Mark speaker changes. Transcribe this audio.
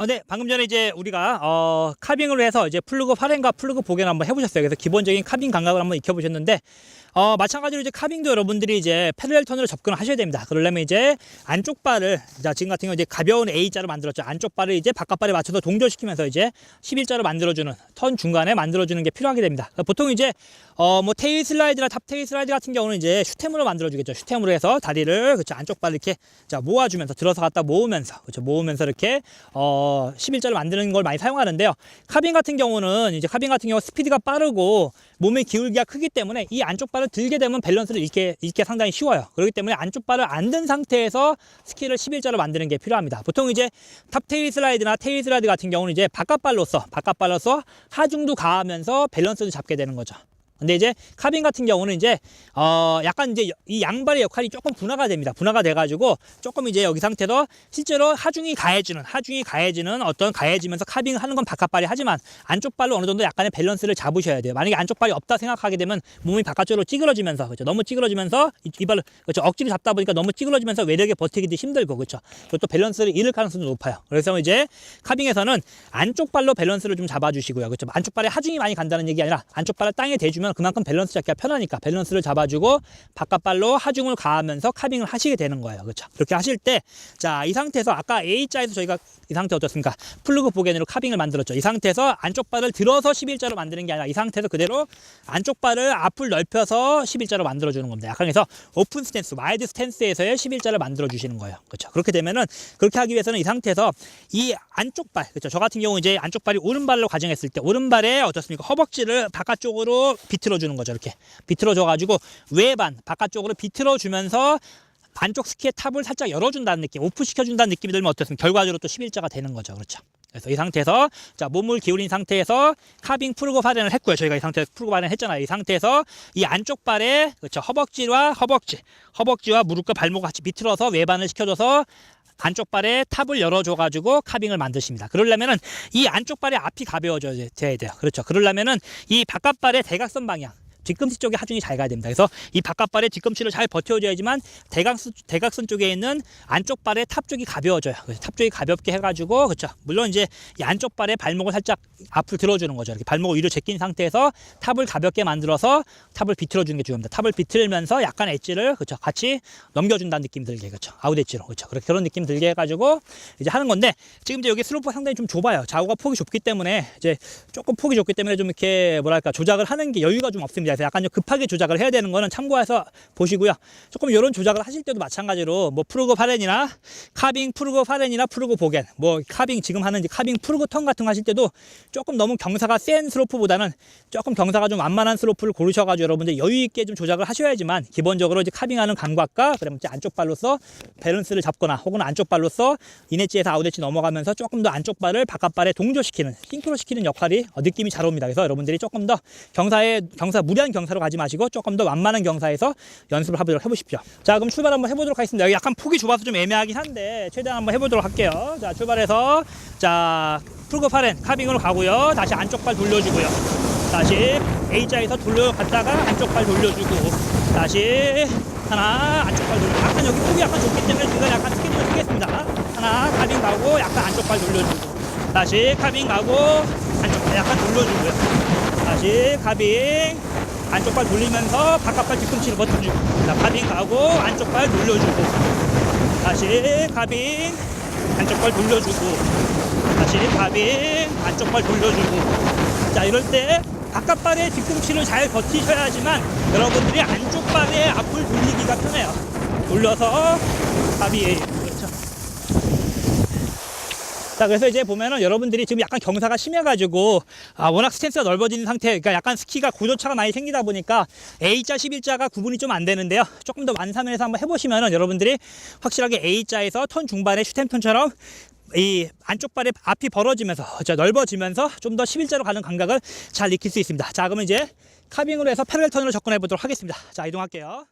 Speaker 1: 네, 방금 전에 이제 우리가 카빙으로 해서 이제 플루그 파렌과 플루그 복연을 한번 해보셨어요. 그래서 기본적인 카빙 감각을 한번 익혀보셨는데, 마찬가지로 이제 카빙도 여러분들이 이제 패러렐 턴으로 접근을 하셔야 됩니다. 그러려면 이제 안쪽 발을, 자, 지금 같은 경우 이제 가벼운 A자로 만들었죠. 안쪽 발을 이제 바깥 발에 맞춰서 동절시키면서 이제 11자로 만들어주는, 턴 중간에 만들어주는 게 필요하게 됩니다. 보통 이제 뭐 테일 슬라이드나 탑 테일 슬라이드 같은 경우는 이제 슈템으로 만들어주겠죠. 슈템으로 해서 다리를, 그렇죠, 안쪽 발을 이렇게 자 모아주면서 들어서 갖다 모으면서, 그렇죠, 모으면서 이렇게 11자를 만드는 걸 많이 사용하는데요. 카빙 같은 경우는 이제 스피드가 빠르고 몸의 기울기가 크기 때문에 이 안쪽 발을 들게 되면 밸런스를 잃기 상당히 쉬워요. 그렇기 때문에 안쪽 발을 안 든 상태에서 스키를 11자로 만드는 게 필요합니다. 보통 이제 탑 테일 슬라이드나 테일 슬라이드 같은 경우는 이제 바깥 발로서 하중도 가하면서 밸런스를 잡게 되는 거죠. 근데 이제 카빙 같은 경우는 이제 약간 이제 이 양발의 역할이 조금 분화가 됩니다. 분화가 돼가지고 조금 이제 여기 상태에서 실제로 하중이 가해지는 가해지면서 카빙을 하는 건 바깥발이 하지만 안쪽 발로 어느 정도 약간의 밸런스를 잡으셔야 돼요. 만약에 안쪽 발이 없다 생각하게 되면 몸이 바깥쪽으로 찌그러지면서, 그렇죠, 너무 찌그러지면서 이 발을, 그렇죠, 억지로 잡다 보니까 너무 찌그러지면서 외력에 버티기도 힘들고, 그렇죠, 또 밸런스를 잃을 가능성도 높아요. 그래서 이제 카빙에서는 안쪽 발로 밸런스를 좀 잡아주시고요. 그렇죠, 안쪽 발에 하중이 많이 간다는 얘기 아니라 안쪽 발을 땅에 대주면 그만큼 밸런스 잡기가 편하니까 밸런스를 잡아주고 바깥발로 하중을 가하면서 카빙을 하시게 되는 거예요. 그렇죠? 그렇게 하실 때, 자, 이 상태에서 아까 A자에서 저희가 이 상태 어떻습니까? 플루그 복연으로 카빙을 만들었죠. 이 상태에서 안쪽 발을 들어서 11자로 만드는 게 아니라 이 상태에서 그대로 안쪽 발을 앞을 넓혀서 11자로 만들어주는 겁니다. 약간 해서 오픈 스탠스, 와이드 스탠스에서의 11자를 만들어주시는 거예요. 그렇죠? 그렇게 되면은, 그렇게 하기 위해서는 이 상태에서 이 안쪽 발, 그렇죠? 저 같은 경우 이제 안쪽 발이 오른발로 가정했을 때 오른발에 어떻습니까? 허벅지를 바깥쪽으로 비틀어주는 거죠. 이렇게 비틀어줘가지고 외반 바깥쪽으로 비틀어주면서 안쪽 스키의 탑을 살짝 열어준다는 느낌, 오프시켜준다는 느낌이 들면 어떻습니까? 결과적으로 또 11자가 되는 거죠. 그렇죠? 그래서 이 상태에서, 자, 몸을 기울인 상태에서 카빙 풀고 발현을 했고요. 저희가 이 상태에서 풀고 발현 했잖아요. 이 상태에서 이 안쪽 발에, 그렇죠, 허벅지와 무릎과 발목을 같이 비틀어서 외반을 시켜줘서 안쪽 발에 탑을 열어줘가지고 카빙을 만드십니다. 그러려면은 이 안쪽 발의 앞이 가벼워져야 돼요. 그렇죠. 그러려면은 이 바깥 발의 대각선 방향, 뒤꿈치 쪽에 하중이 잘 가야 됩니다. 그래서 이 바깥발의 뒤꿈치를 잘 버텨줘야지만 대각선 쪽에 있는 안쪽 발의 탑 쪽이 가벼워져요. 그래서 탑 쪽이 가볍게 해가지고, 그렇죠, 물론 이제 이 안쪽 발의 발목을 살짝 앞으로 들어주는 거죠. 이렇게 발목을 위로 제낀 상태에서 탑을 가볍게 만들어서 탑을 비틀어주는 게 중요합니다. 탑을 비틀면서 약간 엣지를, 그렇죠, 같이 넘겨준다는 느낌 들게, 그렇죠, 아웃 엣지로, 그렇죠, 그런 느낌 들게 해가지고 이제 하는 건데, 지금 이제 여기 슬로프가 상당히 좀 좁아요. 좌우가 폭이 좁기 때문에 이제 조금 폭이 좁기 때문에 좀 이렇게 뭐랄까 조작을 하는 게 여유가 좀 없습니다. 그래서 약간 좀 급하게 조작을 해야 되는 거는 참고해서 보시고요. 조금 이런 조작을 하실 때도 마찬가지로 뭐 플루그 파렌이나 카빙 플루그 파렌이나 플루그 복연, 뭐 카빙 지금 하는 카빙 플루그 턴 같은 거 하실 때도 조금 너무 경사가 센 슬로프보다는 조금 경사가 좀 완만한 슬로프를 고르셔가지고 여러분들 여유 있게 좀 조작을 하셔야지만 기본적으로 이제 카빙하는 감각과 그다음에 이제 안쪽 발로서 밸런스를 잡거나 혹은 안쪽 발로서 인엣지에서 아웃엣지 넘어가면서 조금 더 안쪽 발을 바깥 발에 동조시키는, 싱크로시키는 역할이 느낌이 잘 옵니다. 그래서 여러분들이 조금 더 무리한 경사로 가지 마시고 조금 더 완만한 경사에서 연습을 해보십시오. 자, 그럼 출발 한번 해보도록 하겠습니다. 여기 약간 폭이 좁아서 좀 애매하긴 한데 최대한 한번 해보도록 할게요. 자, 출발해서, 자, 플루그 파렌 카빙으로 가고요. 다시 안쪽 발 돌려주고요. 다시 A자에서 돌려갔다가 안쪽 발 돌려주고, 다시 하나 안쪽 발 돌려. 약간 여기 폭이 약간 좁기 때문에 중간에 약간 스케줄을 쓰겠습니다. 하나 카빙 가고 약간 안쪽 발 돌려주고, 다시 카빙 가고 안쪽 발 약간 돌려주고요. 다시 카빙 안쪽 발 돌리면서 바깥발 뒤꿈치를 버텨주고, 자, 카빙 가고 안쪽 발 돌려주고, 다시 카빙 안쪽 발 돌려주고, 다시 카빙 안쪽 발 돌려주고. 자, 이럴 때 바깥발의 뒤꿈치를 잘 버티셔야지만 여러분들이 안쪽 발의 앞을 돌리기가 편해요. 돌려서 카빙. 그렇죠. 자, 그래서 이제 보면은 여러분들이 지금 약간 경사가 심해가지고 워낙 스탠스가 넓어진 상태, 그러니까 약간 스키가 고도차가 많이 생기다 보니까 A자 11자가 구분이 좀 안 되는데요. 조금 더 완산을 해서 한번 해보시면은 여러분들이 확실하게 A자에서 턴 중반에 슈템턴처럼 이 안쪽 발의 앞이 벌어지면서, 넓어지면서 좀 더 11자로 가는 감각을 잘 익힐 수 있습니다. 자, 그러면 이제 카빙으로 해서 패러렐 턴으로 접근해 보도록 하겠습니다. 자, 이동할게요.